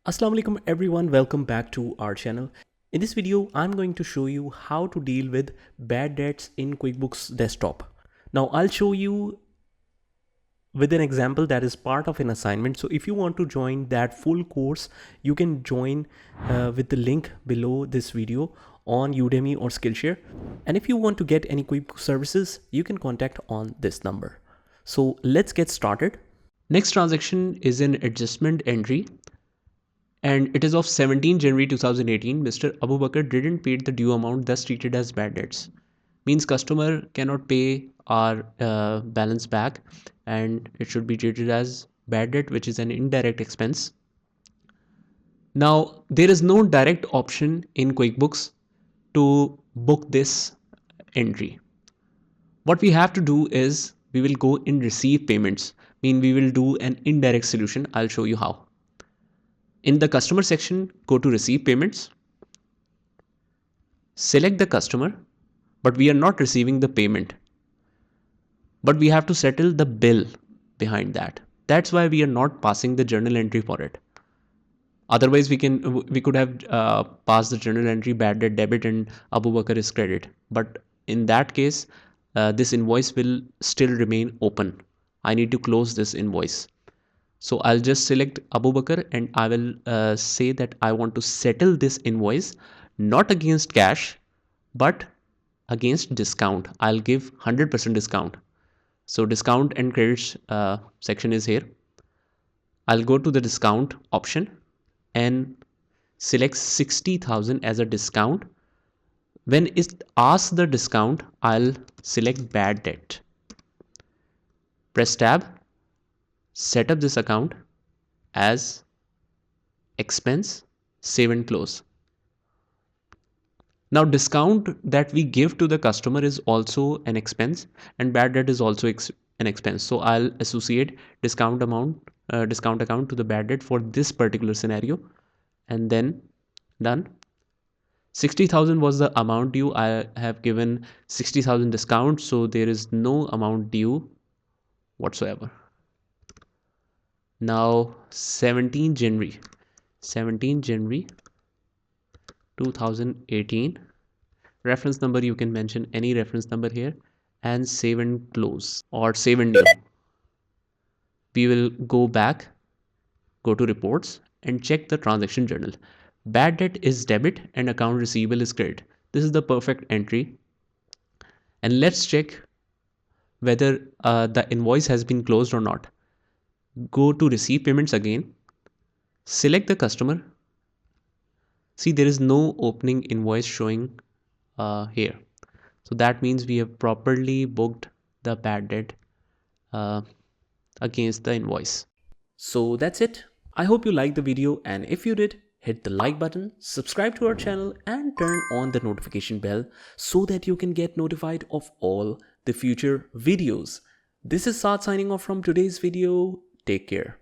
Assalamu alaikum everyone, welcome back to our channel. In this video, I'm going to show you how to deal with bad debts in QuickBooks Desktop. Now I'll show you with an example that is part of an assignment. So if you want to join that full course, you can join with the link below this video on Udemy or Skillshare. And if you want to get any QuickBooks services, you can contact on this number. So let's get started. Next transaction is an adjustment entry, and it is of 17 January 2018. Mr. Abu Bakr didn't pay the due amount, thus treated as bad debts. Means customer cannot pay our balance back, and it should be treated as bad debt, which is an indirect expense. Now, there is no direct option in QuickBooks to book this entry. What we have to do is we will go in receive payments. We will do an indirect solution. I'll show you how. In the customer section, go to receive payments, select the customer, but we are not receiving the payment, but we have to settle the bill behind that. That's why we are not passing the journal entry for it. Otherwise, we could have passed the journal entry bad debt debit and Abu Bakr is credit. But in that case, this invoice will still remain open. I need to close this invoice. So I'll just select Abu Bakr and I will say that I want to settle this invoice not against cash but against discount. I'll give 100% discount. So discount and credits section is here. I'll go to the discount option and select 60,000 as a discount. When it asks the discount, I'll select bad debt. Press tab. Set up this account as expense, save and close. Now discount that we give to the customer is also an expense and bad debt is also an expense. So I'll associate discount account to the bad debt for this particular scenario, and then done. 60,000 was the amount due. I have given 60,000 discount, so there is no amount due whatsoever. Now 17 January 2018, reference number, you can mention any reference number here, and save and close or save and new. We will go back, go to reports and check the transaction journal. Bad debt is debit and account receivable is credit. This is the perfect entry. And let's check whether the invoice has been closed or not. Go to receive payments again, select the customer. See, there is no opening invoice showing here. So that means we have properly booked the bad debt against the invoice. So that's it. I hope you liked the video, and if you did, hit the like button, subscribe to our channel and turn on the notification bell so that you can get notified of all the future videos. This is Saad signing off from today's video. Take care.